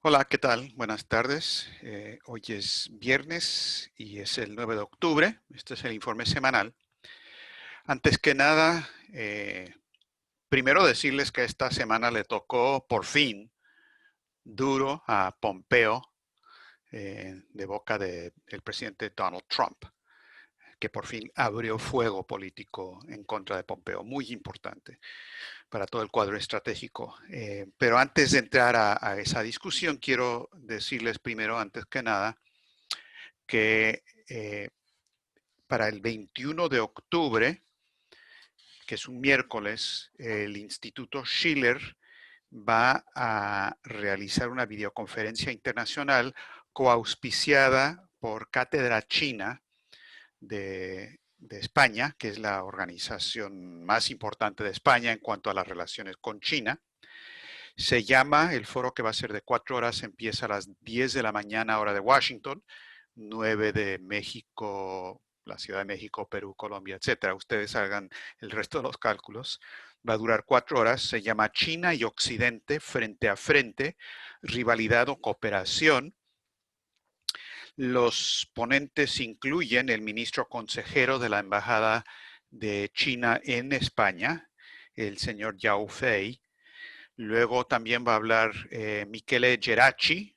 Hola, ¿qué tal? Buenas tardes. Hoy es viernes y es el 9 de octubre. Este es el informe semanal. Antes que nada, primero decirles que esta semana le tocó por fin duro a Pompeo de boca del presidente Donald Trump, que por fin abrió fuego político en contra de Pompeo. Muy importante para todo el cuadro estratégico. Pero antes de entrar a esa discusión, quiero decirles primero, antes que nada, que para el 21 de octubre, que es un miércoles, el Instituto Schiller va a realizar una videoconferencia internacional coauspiciada por Cátedra China de España, que es la organización más importante de España en cuanto a las relaciones con China. El foro que va a ser de 4 horas, empieza a las 10 de la mañana, hora de Washington, 9 de México, la Ciudad de México, Perú, Colombia, etcétera. Ustedes hagan el resto de los cálculos. Va a durar 4 horas. Se llama China y Occidente frente a frente, rivalidad o cooperación. Los ponentes incluyen el ministro consejero de la Embajada de China en España, el señor Yao Fei. Luego también va a hablar Michele Geraci,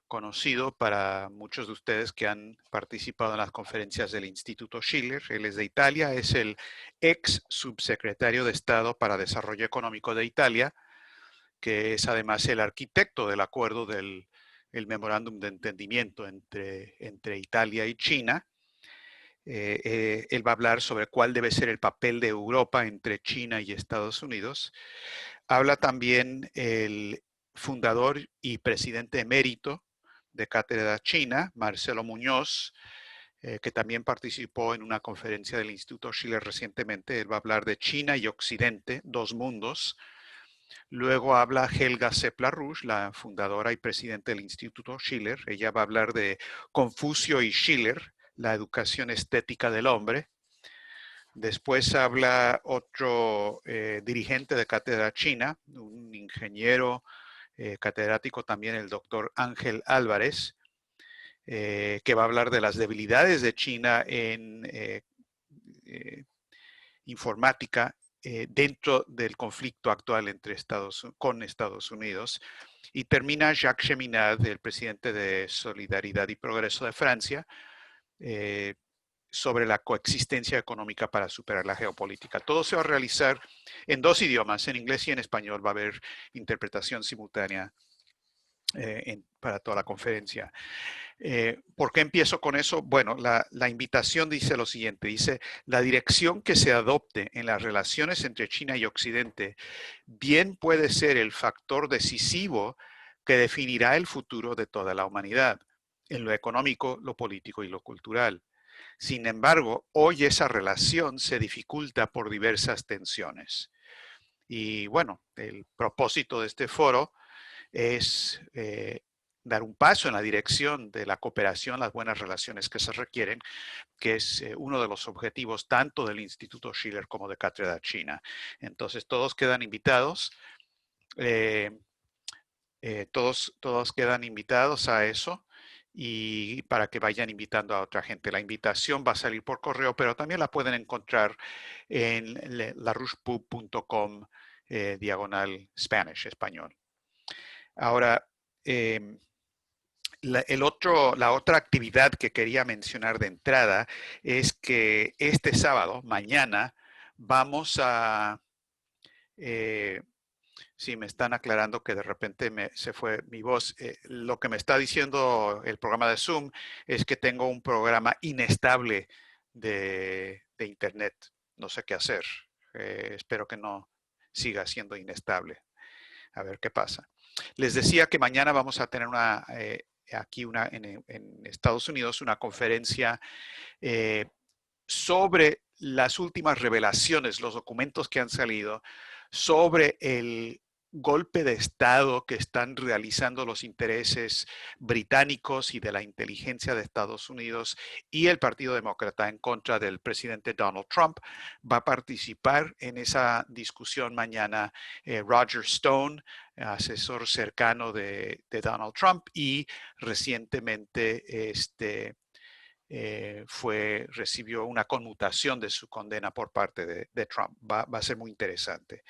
conocido para muchos de ustedes que han participado en las conferencias del Instituto Schiller. Él es de Italia, es el ex subsecretario de Estado para Desarrollo Económico de Italia, que es además el arquitecto del acuerdo del memorándum de entendimiento entre Italia y China. Él va a hablar sobre cuál debe ser el papel de Europa entre China y Estados Unidos. Habla también el fundador y presidente emérito de Cátedra China, Marcelo Muñoz, que también participó en una conferencia del Instituto Schiller recientemente. Él va a hablar de China y Occidente, dos mundos. Luego habla Helga Seppler-Rouge, la fundadora y presidente del Instituto Schiller. Ella va a hablar de Confucio y Schiller, la educación estética del hombre. Después habla otro dirigente de Cátedra China, un ingeniero catedrático también, el doctor Ángel Álvarez, que va a hablar de las debilidades de China en informática dentro del conflicto actual con Estados Unidos. Y termina Jacques Cheminade, el presidente de Solidaridad y Progreso de Francia, sobre la coexistencia económica para superar la geopolítica. Todo se va a realizar en dos idiomas, en inglés y en español. Va a haber interpretación simultánea para toda la conferencia. ¿Por qué empiezo con eso? Bueno, la invitación dice lo siguiente, dice, la dirección que se adopte en las relaciones entre China y Occidente bien puede ser el factor decisivo que definirá el futuro de toda la humanidad, en lo económico, lo político y lo cultural. Sin embargo, hoy esa relación se dificulta por diversas tensiones. Y bueno, el propósito de este foro es dar un paso en la dirección de la cooperación, las buenas relaciones que se requieren, que es uno de los objetivos tanto del Instituto Schiller como de Cátedra China. Entonces, todos quedan invitados, eh, todos quedan invitados a eso y para que vayan invitando a otra gente. La invitación va a salir por correo, pero también la pueden encontrar en larouchepub.com diagonal Spanish, español. Ahora, eh, la otra actividad que quería mencionar de entrada es que este sábado, mañana, vamos a... Eh, sí, me están aclarando que de repente se fue mi voz. Lo que me está diciendo el programa de Zoom es que tengo un programa inestable de Internet. No sé qué hacer. Espero que no siga siendo inestable. A ver qué pasa. Les decía que mañana vamos a tener en Estados Unidos una conferencia eh, sobre las últimas revelaciones, los documentos que han salido sobre el golpe de Estado que están realizando los intereses británicos y de la inteligencia de Estados Unidos y el Partido Demócrata en contra del presidente Donald Trump. Va a participar en esa discusión mañana Roger Stone, asesor cercano de Donald Trump, y recientemente recibió una conmutación de su condena por parte de Trump. Va a ser muy interesante.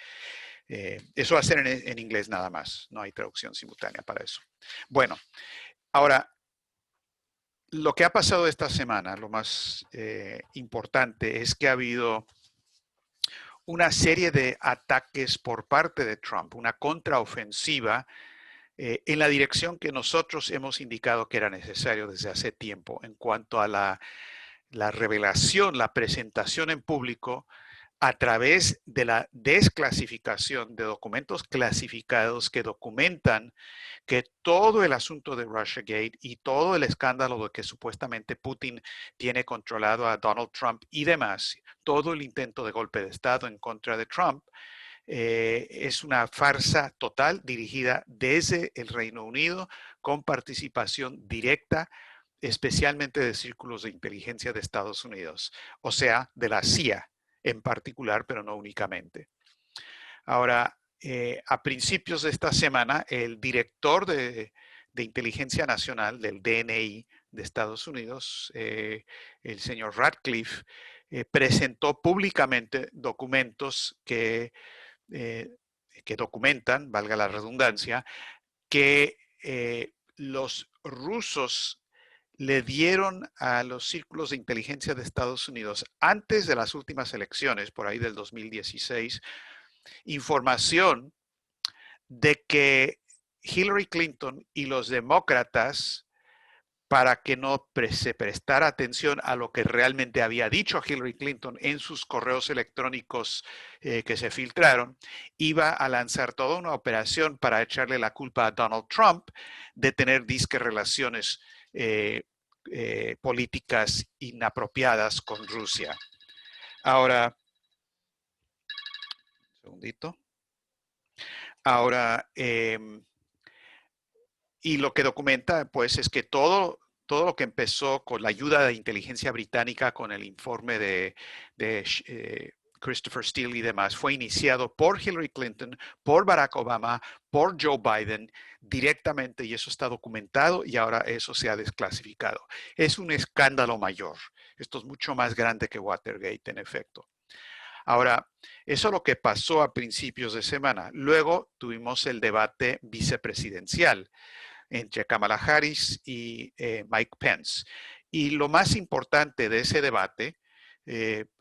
Eso va a ser en inglés nada más, no hay traducción simultánea para eso. Bueno, ahora, lo que ha pasado esta semana, lo más importante, es que ha habido una serie de ataques por parte de Trump, una contraofensiva en la dirección que nosotros hemos indicado que era necesario desde hace tiempo en cuanto a la revelación, la presentación en público a través de la desclasificación de documentos clasificados que documentan que todo el asunto de Russiagate y todo el escándalo de que supuestamente Putin tiene controlado a Donald Trump y demás, todo el intento de golpe de Estado en contra de Trump, es una farsa total dirigida desde el Reino Unido con participación directa, especialmente de círculos de inteligencia de Estados Unidos, o sea, de la CIA en particular, pero no únicamente. Ahora, a principios de esta semana, el director de Inteligencia Nacional del DNI de Estados Unidos, el señor Ratcliffe, presentó públicamente documentos que documentan, valga la redundancia, que los rusos le dieron a los círculos de inteligencia de Estados Unidos antes de las últimas elecciones, por ahí del 2016, información de que Hillary Clinton y los demócratas, para que no se prestara atención a lo que realmente había dicho Hillary Clinton en sus correos electrónicos que se filtraron, iba a lanzar toda una operación para echarle la culpa a Donald Trump de tener disque relaciones políticas inapropiadas con Rusia. Ahora, un segundito. Ahora, y lo que documenta, pues, es que todo lo que empezó con la ayuda de inteligencia británica, con el informe de Christopher Steele y demás, fue iniciado por Hillary Clinton, por Barack Obama, por Joe Biden directamente, y eso está documentado y ahora eso se ha desclasificado. Es un escándalo mayor. Esto es mucho más grande que Watergate, en efecto. Ahora, eso es lo que pasó a principios de semana. Luego tuvimos el debate vicepresidencial entre Kamala Harris y Mike Pence. Y lo más importante de ese debate,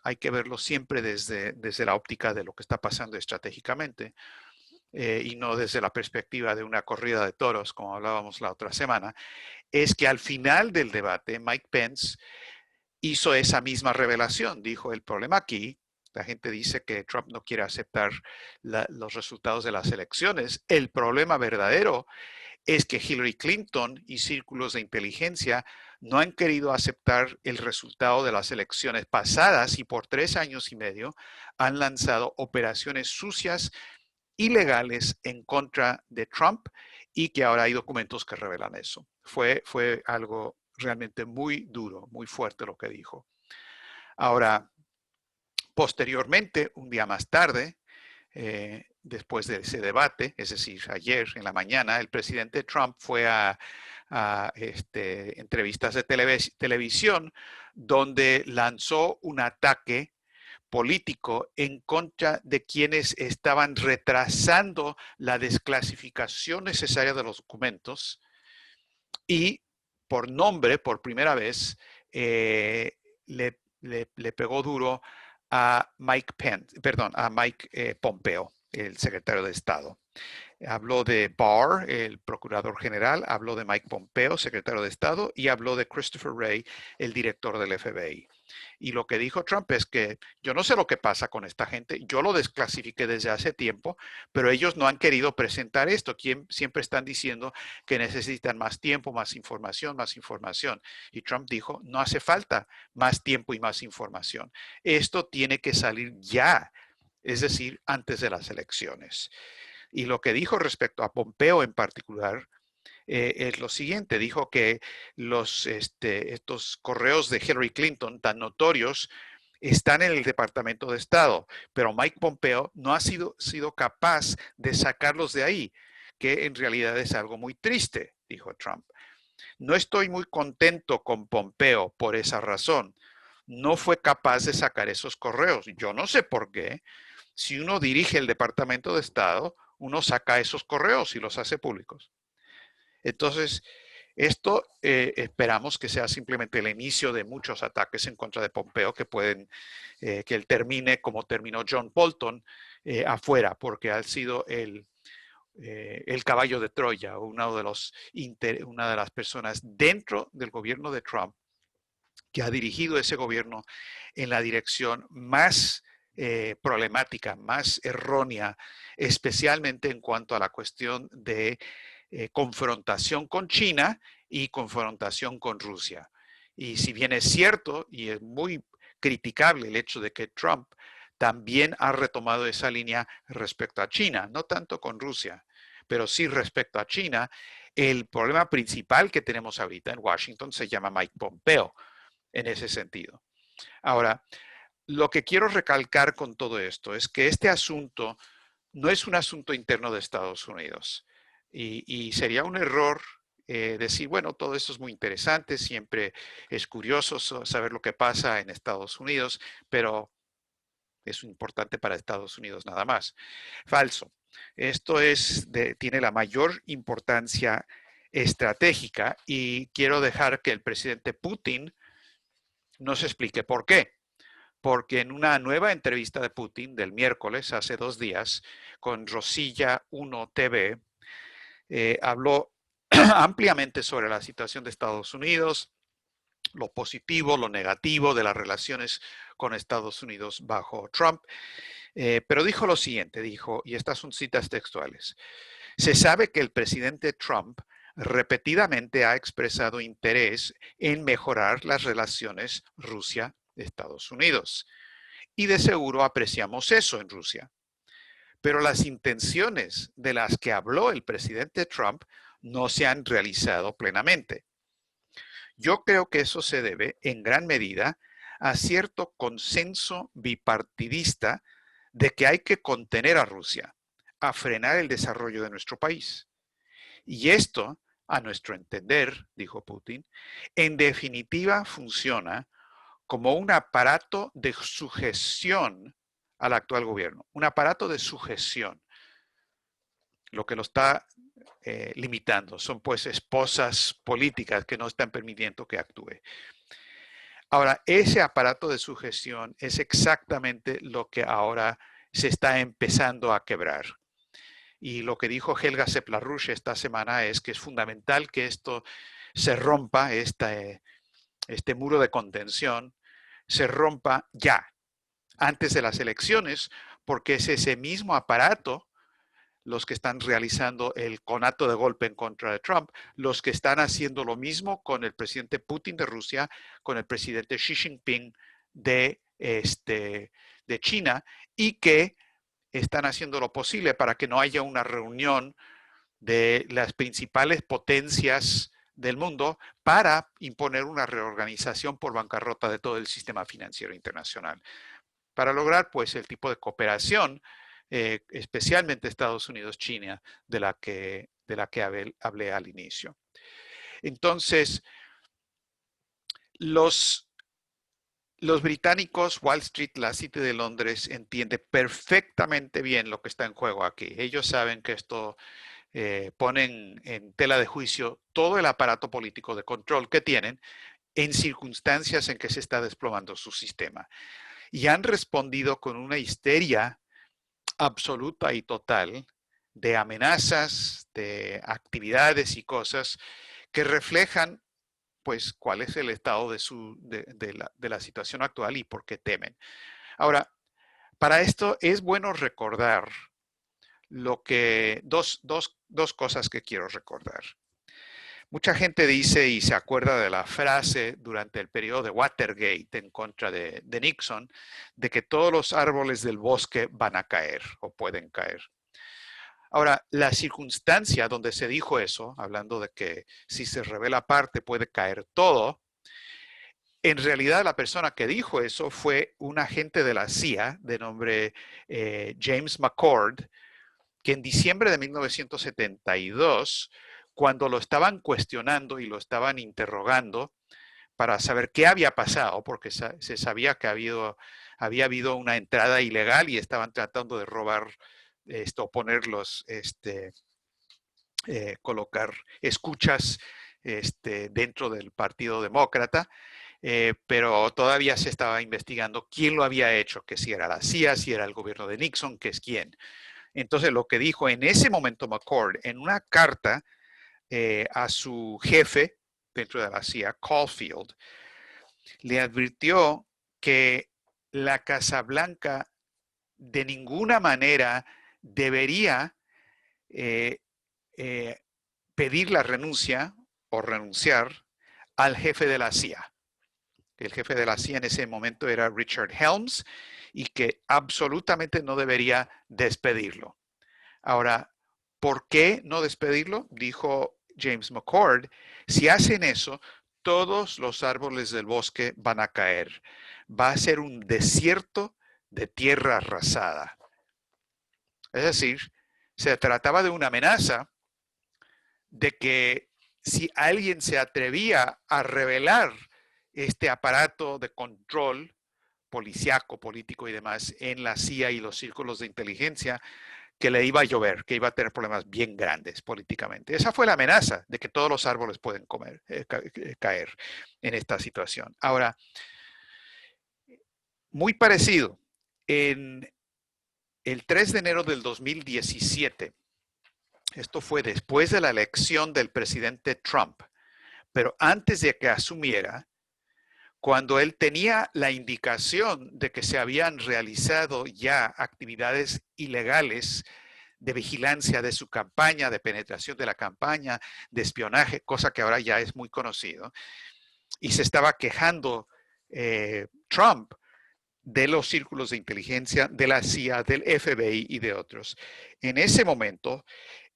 hay que verlo siempre desde la óptica de lo que está pasando estratégicamente, y no desde la perspectiva de una corrida de toros, como hablábamos la otra semana, es que al final del debate, Mike Pence hizo esa misma revelación. Dijo, el problema aquí, la gente dice que Trump no quiere aceptar los resultados de las elecciones. El problema verdadero es que Hillary Clinton y círculos de inteligencia no han querido aceptar el resultado de las elecciones pasadas y por 3 años y medio han lanzado operaciones sucias, ilegales en contra de Trump, y que ahora hay documentos que revelan eso. Fue algo realmente muy duro, muy fuerte lo que dijo. Ahora, posteriormente, un día más tarde, después de ese debate, es decir, ayer en la mañana, el presidente Trump fue a entrevistas de televisión donde lanzó un ataque político en contra de quienes estaban retrasando la desclasificación necesaria de los documentos, y por nombre, por primera vez, le pegó duro a Mike Pompeo, el secretario de Estado. Habló de Barr, el procurador general, habló de Mike Pompeo, secretario de Estado, y habló de Christopher Wray, el director del FBI. Y lo que dijo Trump es que yo no sé lo que pasa con esta gente, yo lo desclasifiqué desde hace tiempo, pero ellos no han querido presentar esto. Siempre están diciendo que necesitan más tiempo, más información, más información. Y Trump dijo, no hace falta más tiempo y más información. Esto tiene que salir ya, es decir, antes de las elecciones. Y lo que dijo respecto a Pompeo en particular es lo siguiente. Dijo que estos correos de Hillary Clinton tan notorios están en el Departamento de Estado, pero Mike Pompeo no ha sido capaz de sacarlos de ahí. que en realidad es algo muy triste, dijo Trump. No estoy muy contento con Pompeo por esa razón. No fue capaz de sacar esos correos. Yo no sé por qué. Si uno dirige el Departamento de Estado, uno saca esos correos y los hace públicos. Entonces, esto esperamos que sea simplemente el inicio de muchos ataques en contra de Pompeo que pueden, que él termine como terminó John Bolton afuera, porque ha sido el caballo de Troya, una de las personas dentro del gobierno de Trump que ha dirigido ese gobierno en la dirección más problemática, más errónea, especialmente en cuanto a la cuestión de confrontación con China y confrontación con Rusia. Y si bien es cierto y es muy criticable el hecho de que Trump también ha retomado esa línea respecto a China, no tanto con Rusia, pero sí respecto a China, el problema principal que tenemos ahorita en Washington se llama Mike Pompeo en ese sentido. Ahora, lo que quiero recalcar con todo esto es que este asunto no es un asunto interno de Estados Unidos y sería un error decir, bueno, todo esto es muy interesante, siempre es curioso saber lo que pasa en Estados Unidos, pero es importante para Estados Unidos nada más. Falso. Esto tiene la mayor importancia estratégica y quiero dejar que el presidente Putin nos explique por qué. Porque en una nueva entrevista de Putin del miércoles, hace 2 días, con Rosilla 1 TV, habló ampliamente sobre la situación de Estados Unidos, lo positivo, lo negativo de las relaciones con Estados Unidos bajo Trump, pero dijo lo siguiente, dijo, y estas son citas textuales, se sabe que el presidente Trump repetidamente ha expresado interés en mejorar las relaciones Rusia-Estados Unidos. Y de seguro apreciamos eso en Rusia. Pero las intenciones de las que habló el presidente Trump no se han realizado plenamente. Yo creo que eso se debe en gran medida a cierto consenso bipartidista de que hay que contener a Rusia, a frenar el desarrollo de nuestro país. Y esto, a nuestro entender, dijo Putin, en definitiva funciona como un aparato de sujeción al actual gobierno, un aparato de sujeción. Lo que lo está limitando son pues esposas políticas que no están permitiendo que actúe. Ahora, ese aparato de sujeción es exactamente lo que ahora se está empezando a quebrar. Y lo que dijo Helga Seplarrush esta semana es que es fundamental que esto se rompa, este muro de contención, se rompa ya, antes de las elecciones, porque es ese mismo aparato los que están realizando el conato de golpe en contra de Trump, los que están haciendo lo mismo con el presidente Putin de Rusia, con el presidente Xi Jinping de China, y que están haciendo lo posible para que no haya una reunión de las principales potencias del mundo para imponer una reorganización por bancarrota de todo el sistema financiero internacional, para lograr pues el tipo de cooperación, especialmente Estados Unidos-China, de la que hablé al inicio. Entonces, los británicos, Wall Street, la City de Londres, entiende perfectamente bien lo que está en juego aquí. Ellos saben que esto ponen en tela de juicio todo el aparato político de control que tienen en circunstancias en que se está desplomando su sistema. Y han respondido con una histeria absoluta y total de amenazas, de actividades y cosas que reflejan pues cuál es el estado de la situación actual y por qué temen. Ahora, para esto es bueno recordar dos cosas que quiero recordar. Mucha gente dice y se acuerda de la frase durante el periodo de Watergate en contra de Nixon, de que todos los árboles del bosque van a caer o pueden caer. Ahora, la circunstancia donde se dijo eso, hablando de que si se revela parte puede caer todo, en realidad la persona que dijo eso fue un agente de la CIA de nombre James McCord, que en diciembre de 1972, cuando lo estaban cuestionando y lo estaban interrogando para saber qué había pasado, porque se sabía que había habido una entrada ilegal y estaban tratando de robar esto, ponerlos, colocar escuchas dentro del Partido Demócrata, pero todavía se estaba investigando quién lo había hecho, que si era la CIA, si era el gobierno de Nixon, que es quién. Entonces, lo que dijo en ese momento McCord, en una carta a su jefe dentro de la CIA, Caulfield, le advirtió que la Casa Blanca de ninguna manera debería eh, eh, pedir la renuncia o renunciar al jefe de la CIA. El jefe de la CIA en ese momento era Richard Helms y que absolutamente no debería despedirlo. Ahora, ¿por qué no despedirlo? Dijo James McCord, si hacen eso, todos los árboles del bosque van a caer. Va a ser un desierto de tierra arrasada. Es decir, se trataba de una amenaza de que si alguien se atrevía a revelar este aparato de control policiaco, político y demás en la CIA y los círculos de inteligencia, que le iba a llover, que iba a tener problemas bien grandes políticamente. Esa fue la amenaza de que todos los árboles pueden caer en esta situación. Ahora, muy parecido, en el 3 de enero del 2017, esto fue después de la elección del presidente Trump, pero antes de que asumiera, cuando él tenía la indicación de que se habían realizado ya actividades ilegales de vigilancia de su campaña, de penetración de la campaña, de espionaje, cosa que ahora ya es muy conocido, y se estaba quejando Trump de los círculos de inteligencia, de la CIA, del FBI y de otros. En ese momento,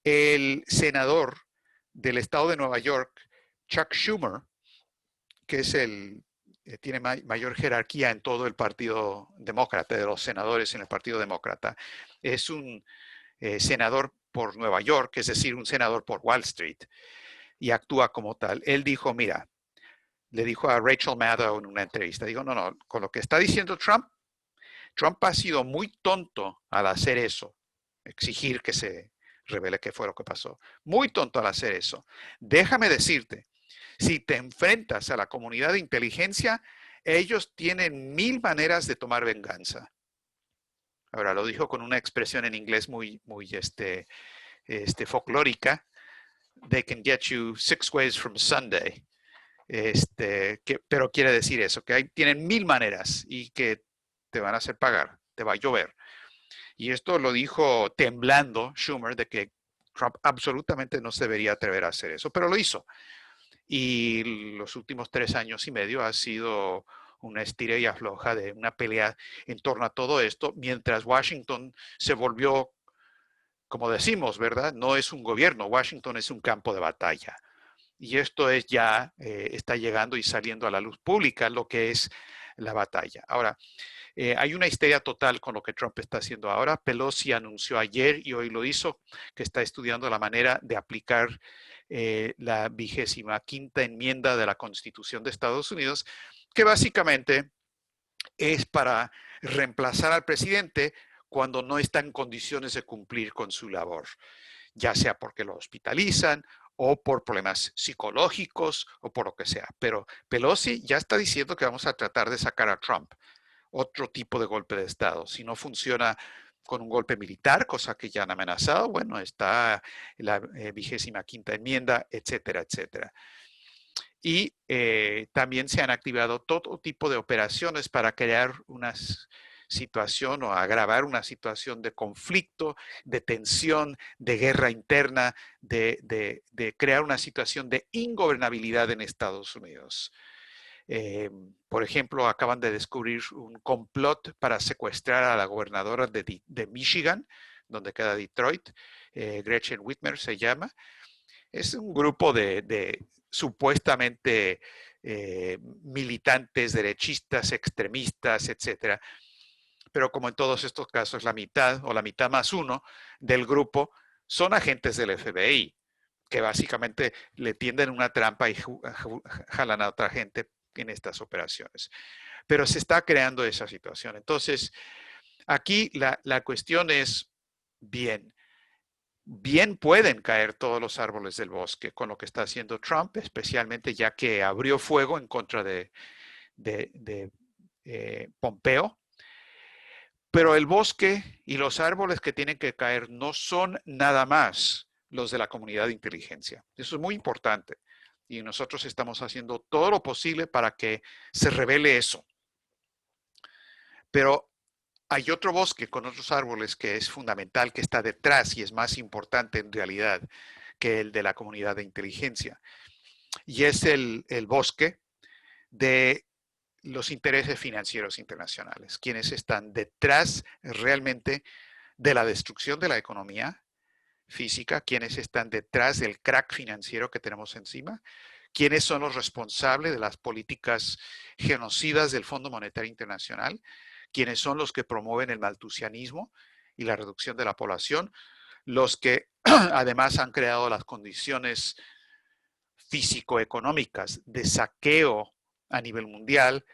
el senador del estado de Nueva York, Chuck Schumer, que es tiene mayor jerarquía en todo el Partido Demócrata, de los senadores en el Partido Demócrata, es un senador por Nueva York, es decir, un senador por Wall Street, y actúa como tal. Él dijo, mira, le dijo a Rachel Maddow en una entrevista, dijo, no, con lo que está diciendo Trump, Trump ha sido muy tonto al hacer eso, exigir que se revele qué fue lo que pasó. Muy tonto al hacer eso. Déjame decirte, si te enfrentas a la comunidad de inteligencia, ellos tienen 1000 maneras de tomar venganza. Ahora lo dijo con una expresión en inglés muy folclórica. They can get you 6 ways from Sunday. Pero quiere decir eso, que tienen 1000 maneras y que te van a hacer pagar, te va a llover. Y esto lo dijo temblando Schumer de que Trump absolutamente no se debería atrever a hacer eso, pero lo hizo. Y los últimos 3 años y medio ha sido una estira y afloja de una pelea en torno a todo esto, mientras Washington se volvió, como decimos, ¿verdad? No es un gobierno, Washington es un campo de batalla. Y esto es ya, está llegando y saliendo a la luz pública lo que es la batalla. Ahora, hay una histeria total con lo que Trump está haciendo ahora. Pelosi anunció ayer y hoy lo hizo, que está estudiando la manera de aplicar la 25ª enmienda de la Constitución de Estados Unidos, que básicamente es para reemplazar al presidente cuando no está en condiciones de cumplir con su labor, ya sea porque lo hospitalizan o por problemas psicológicos o por lo que sea. Pero Pelosi ya está diciendo que vamos a tratar de sacar a Trump, otro tipo de golpe de Estado. Si no funciona con un golpe militar, cosa que ya han amenazado, bueno, está la 25ª enmienda, etcétera, etcétera. Y también se han activado todo tipo de operaciones para crear una situación o agravar una situación de conflicto, de tensión, de guerra interna, de crear una situación de ingobernabilidad en Estados Unidos. Por ejemplo, acaban de descubrir un complot para secuestrar a la gobernadora de Michigan, donde queda Detroit, Gretchen Whitmer se llama. Es un grupo de supuestamente militantes, derechistas, extremistas, etcétera. pero como en todos estos casos, la mitad o la mitad más uno del grupo son agentes del FBI, que básicamente le tienden una trampa y jalan a otra gente en estas operaciones. Pero se está creando esa situación. Entonces, aquí la cuestión es, bien pueden caer todos los árboles del bosque con lo que está haciendo Trump, especialmente ya que abrió fuego en contra de Pompeo. Pero el bosque y los árboles que tienen que caer no son nada más los de la comunidad de inteligencia. Eso es muy importante. Y nosotros estamos haciendo todo lo posible para que se revele eso. Pero hay otro bosque con otros árboles que es fundamental, que está detrás y es más importante en realidad que el de la comunidad de inteligencia. Y es el bosque de los intereses financieros internacionales, quienes están detrás realmente de la destrucción de la economía física, quienes están detrás del crack financiero que tenemos encima, quiénes son los responsables de las políticas genocidas del Fondo Monetario Internacional, quiénes son los que promueven el maltusianismo y la reducción de la población, los que además han creado las condiciones físico-económicas de saqueo a nivel mundial,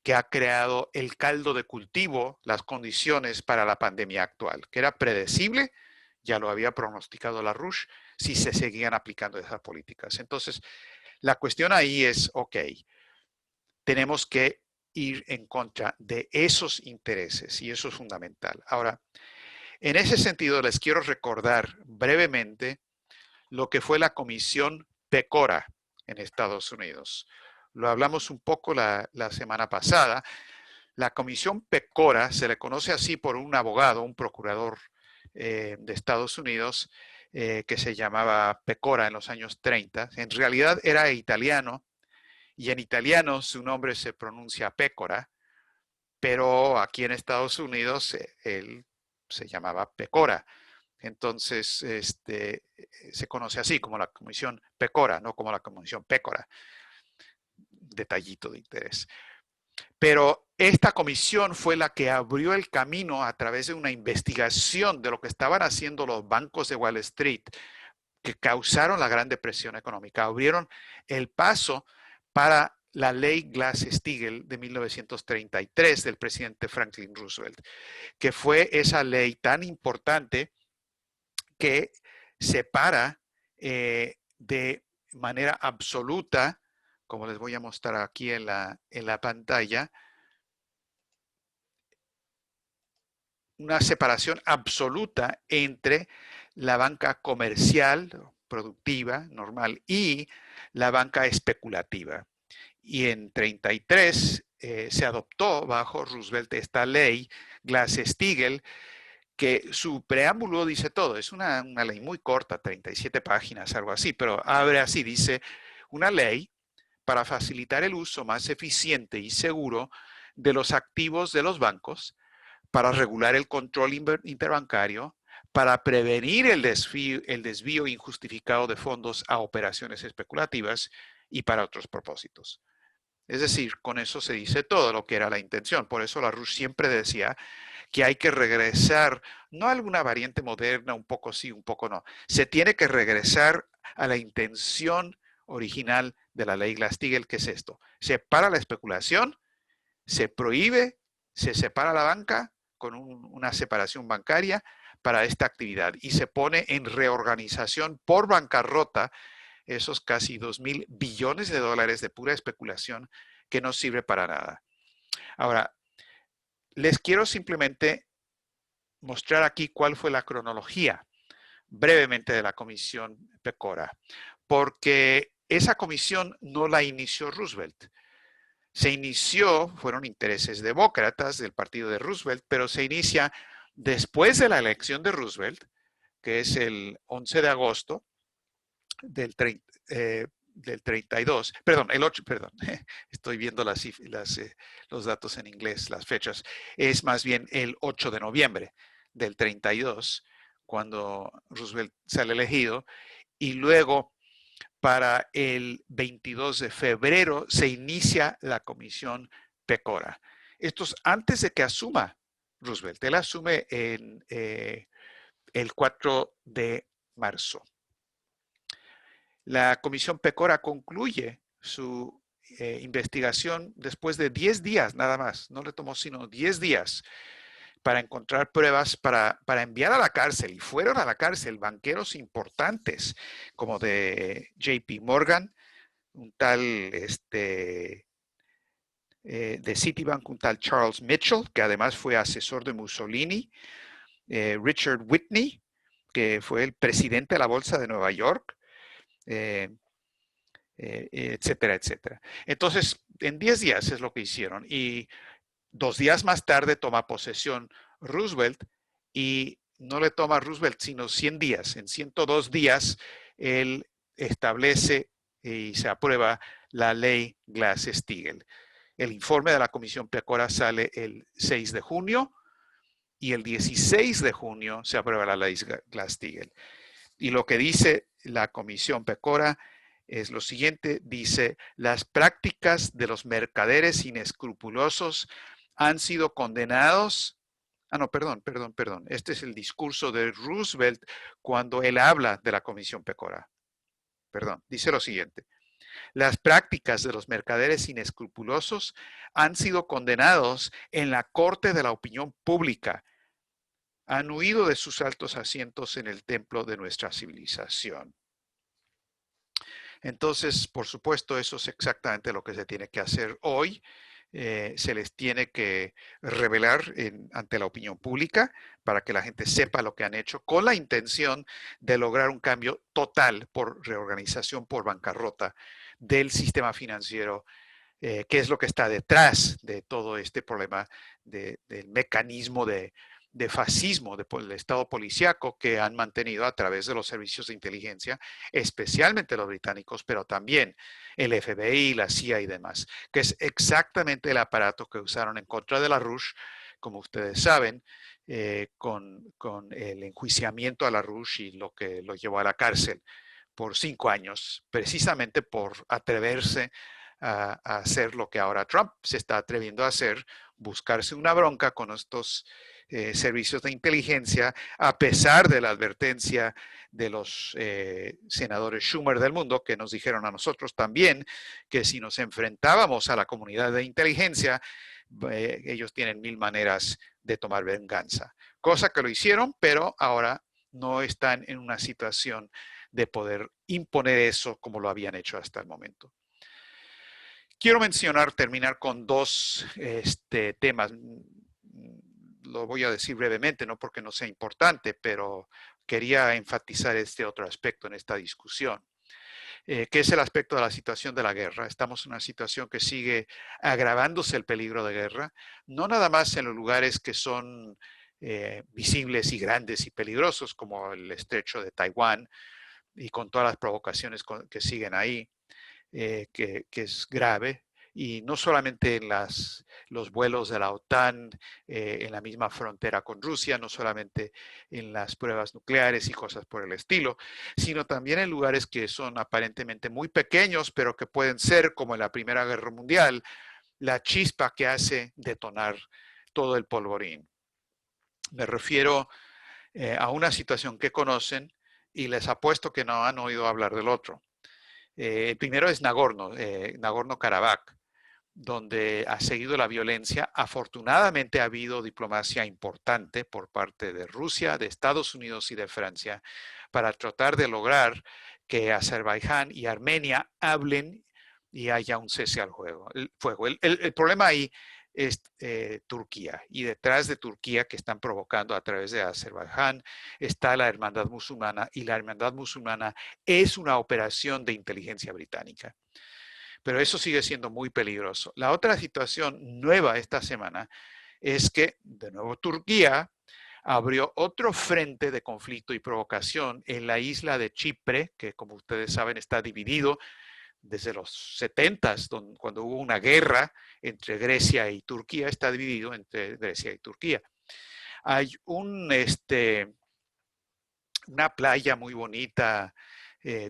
que ha creado el caldo de cultivo, las condiciones para la pandemia actual, que era predecible, ya lo había pronosticado LaRouche, si se seguían aplicando esas políticas. Entonces, la cuestión ahí es, ok, tenemos que ir en contra de esos intereses y eso es fundamental. Ahora, en ese sentido, les quiero recordar brevemente lo que fue la Comisión PECORA en Estados Unidos. Lo hablamos un poco la semana pasada. La Comisión PECORA se le conoce así por un abogado, un procurador de Estados Unidos, que se llamaba Pecora en los años 30. En realidad era italiano y en italiano su nombre se pronuncia Pecora, pero aquí en Estados Unidos él se llamaba Pecora. Entonces, se conoce así como la Comisión Pecora, no como la Comisión Pécora. Detallito de interés. Pero esta comisión fue la que abrió el camino a través de una investigación de lo que estaban haciendo los bancos de Wall Street, que causaron la Gran Depresión económica. Abrieron el paso para la ley Glass-Steagall de 1933 del presidente Franklin Roosevelt, que fue esa ley tan importante que separa de manera absoluta, como les voy a mostrar aquí en la pantalla, una separación absoluta entre la banca comercial, productiva, normal, y la banca especulativa. Y en 33 se adoptó bajo Roosevelt esta ley Glass-Steagall, que su preámbulo dice todo. Es una ley muy corta, 37 páginas, algo así, pero abre así, dice, una ley para facilitar el uso más eficiente y seguro de los activos de los bancos, para regular el control interbancario, para prevenir el desvío injustificado de fondos a operaciones especulativas y para otros propósitos. Es decir, con eso se dice todo lo que era la intención. Por eso LaRouche siempre decía que hay que regresar, no a alguna variante moderna, un poco sí, un poco no. Se tiene que regresar a la intención original de la ley Glass-Steagall, que es esto. Se para la especulación, se prohíbe, se separa la banca con una separación bancaria para esta actividad y se pone en reorganización por bancarrota esos casi 2.000 billones de dólares de pura especulación que no sirve para nada. Ahora, les quiero simplemente mostrar aquí cuál fue la cronología brevemente de la comisión Pecora, porque esa comisión no la inició Roosevelt. Se inició, fueron intereses demócratas del partido de Roosevelt, pero se inicia después de la elección de Roosevelt, que es el 11 de agosto del 32, perdón, el 8, perdón, estoy viendo los datos en inglés, las fechas, es más bien el 8 de noviembre del 32, cuando Roosevelt sale elegido, y luego para el 22 de febrero se inicia la comisión Pecora. Esto es antes de que asuma Roosevelt. Él asume en el 4 de marzo. La Comisión Pecora concluye su investigación después de 10 días nada más. No le tomó sino 10 días para encontrar pruebas para enviar a la cárcel. Y fueron a la cárcel banqueros importantes como de JP Morgan, un tal de Citibank, un tal Charles Mitchell, que además fue asesor de Mussolini, Richard Whitney, que fue el presidente de la Bolsa de Nueva York, etcétera, etcétera. Entonces, en 10 días es lo que hicieron. Y 2 días más tarde toma posesión Roosevelt y no le toma a Roosevelt sino 100 días. En 102 días, él establece y se aprueba la ley Glass-Steagall. El informe de la Comisión Pecora sale el 6 de junio y el 16 de junio se aprueba la ley Glass-Steagall. Y lo que dice la Comisión Pecora es lo siguiente, dice, las prácticas de los mercaderes inescrupulosos han sido condenados. No, perdón. Este es el discurso de Roosevelt cuando él habla de la Comisión Pecora. Perdón, dice lo siguiente. Las prácticas de los mercaderes inescrupulosos han sido condenados en la corte de la opinión pública. Han huido de sus altos asientos en el templo de nuestra civilización. Entonces, por supuesto, eso es exactamente lo que se tiene que hacer hoy. Se les tiene que revelar ante la opinión pública para que la gente sepa lo que han hecho con la intención de lograr un cambio total por reorganización, por bancarrota del sistema financiero, que es lo que está detrás de todo este problema del mecanismo de fascismo del Estado policíaco que han mantenido a través de los servicios de inteligencia, especialmente los británicos, pero también el FBI, la CIA y demás, que es exactamente el aparato que usaron en contra de LaRouche, como ustedes saben, con el enjuiciamiento a LaRouche y lo que lo llevó a la cárcel por 5 años, precisamente por atreverse a hacer lo que ahora Trump se está atreviendo a hacer, buscarse una bronca con estos servicios de inteligencia, a pesar de la advertencia de los senadores Schumer del mundo, que nos dijeron a nosotros también que si nos enfrentábamos a la comunidad de inteligencia, ellos tienen 1000 maneras de tomar venganza. Cosa que lo hicieron, pero ahora no están en una situación de poder imponer eso como lo habían hecho hasta el momento. Quiero terminar con 2 temas. Lo voy a decir brevemente, no porque no sea importante, pero quería enfatizar este otro aspecto en esta discusión, que es el aspecto de la situación de la guerra. Estamos en una situación que sigue agravándose el peligro de guerra, no nada más en los lugares que son visibles y grandes y peligrosos, como el estrecho de Taiwán, y con todas las provocaciones que siguen ahí, que es grave, y no solamente en los vuelos de la OTAN en la misma frontera con Rusia, no solamente en las pruebas nucleares y cosas por el estilo, sino también en lugares que son aparentemente muy pequeños, pero que pueden ser, como en la Primera Guerra Mundial, la chispa que hace detonar todo el polvorín. Me refiero a una situación que conocen y les apuesto que no han oído hablar del otro. El primero es Nagorno-Karabaj, donde ha seguido la violencia. Afortunadamente ha habido diplomacia importante por parte de Rusia, de Estados Unidos y de Francia para tratar de lograr que Azerbaiyán y Armenia hablen y haya un cese al fuego. El problema ahí es Turquía, y detrás de Turquía, que están provocando a través de Azerbaiyán, está la Hermandad Musulmana, y la Hermandad Musulmana es una operación de inteligencia británica. Pero eso sigue siendo muy peligroso. La otra situación nueva esta semana es que, de nuevo, Turquía abrió otro frente de conflicto y provocación en la isla de Chipre, que como ustedes saben está dividido desde los 70s, cuando hubo una guerra entre Grecia y Turquía, está dividido entre Grecia y Turquía. Hay una playa muy bonita,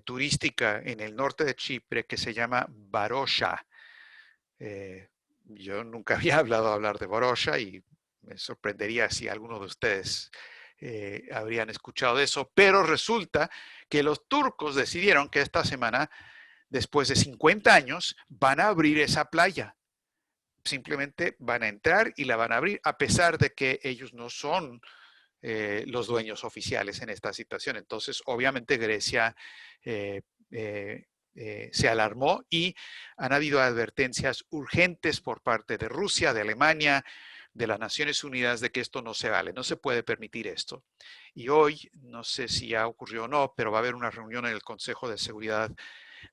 turística en el norte de Chipre que se llama Varosha. Yo nunca había hablar de Varosha y Me sorprendería si alguno de ustedes habrían escuchado de eso, pero resulta que los turcos decidieron que esta semana, después de 50 años, van a abrir esa playa. Simplemente van a entrar y la van a abrir, a pesar de que ellos no son los dueños oficiales en esta situación. Entonces, obviamente Grecia eh, eh, se alarmó y han habido advertencias urgentes por parte de Rusia, de Alemania, de las Naciones Unidas de que esto no se vale, no se puede permitir esto. Y hoy, no sé si ya ocurrió o no, pero va a haber una reunión en el Consejo de Seguridad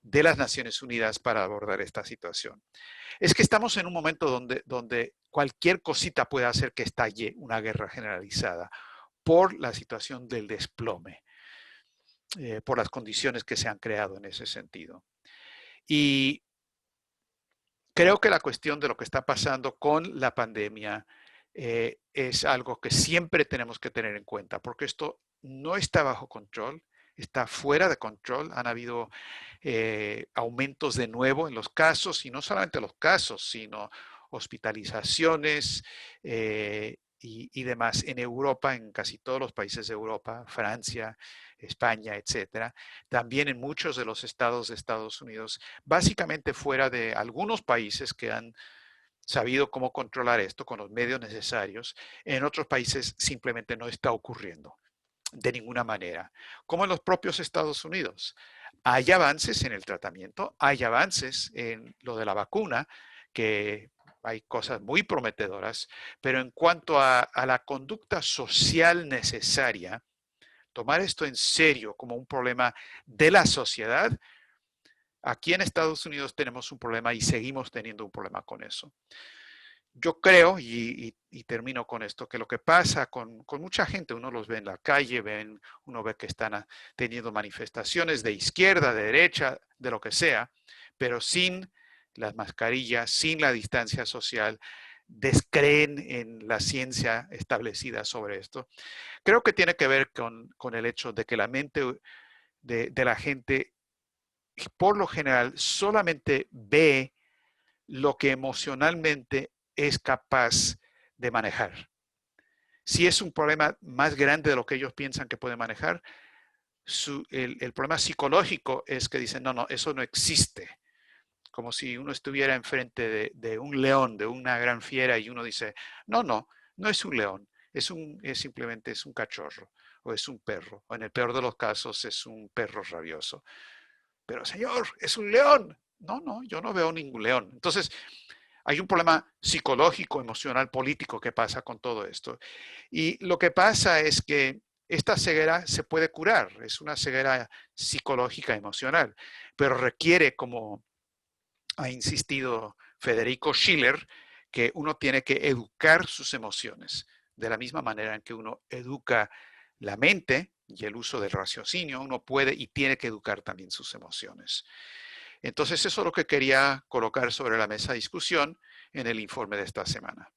de las Naciones Unidas para abordar esta situación. Es que estamos en un momento donde cualquier cosita puede hacer que estalle una guerra generalizada por la situación del desplome, por las condiciones que se han creado en ese sentido. Y creo que la cuestión de lo que está pasando con la pandemia es algo que siempre tenemos que tener en cuenta, porque esto no está bajo control, está fuera de control. Han habido aumentos de nuevo en los casos, y no solamente los casos, sino hospitalizaciones y demás en Europa, en casi todos los países de Europa, Francia, España, etcétera. También en muchos de los estados de Estados Unidos, básicamente fuera de algunos países que han sabido cómo controlar esto con los medios necesarios. En otros países simplemente no está ocurriendo de ninguna manera, como en los propios Estados Unidos. Hay avances en el tratamiento, hay avances en lo de la vacuna, que hay cosas muy prometedoras, pero en cuanto a la conducta social necesaria, tomar esto en serio como un problema de la sociedad, aquí en Estados Unidos tenemos un problema y seguimos teniendo un problema con eso. Yo creo, y termino con esto, que lo que pasa con mucha gente, uno los ve en la calle, uno ve que están teniendo manifestaciones de izquierda, de derecha, de lo que sea, pero sin las mascarillas, sin la distancia social, descreen en la ciencia establecida sobre esto. Creo que tiene que ver con el hecho de que la mente de la gente, por lo general, solamente ve lo que emocionalmente es capaz de manejar. Si es un problema más grande de lo que ellos piensan que pueden manejar, el problema psicológico es que dicen, no, no, eso no existe. Como si uno estuviera enfrente de un león, de una gran fiera, y uno dice, no, no, no es un león, simplemente es un cachorro, o es un perro, o en el peor de los casos es un perro rabioso. Pero señor, es un león. No, no, yo no veo ningún león. Entonces, hay un problema psicológico, emocional, político que pasa con todo esto. Y lo que pasa es que esta ceguera se puede curar, es una ceguera psicológica, emocional, pero requiere, como ha insistido Federico Schiller, que uno tiene que educar sus emociones, de la misma manera en que uno educa la mente y el uso del raciocinio, uno puede y tiene que educar también sus emociones. Entonces, eso es lo que quería colocar sobre la mesa de discusión en el informe de esta semana.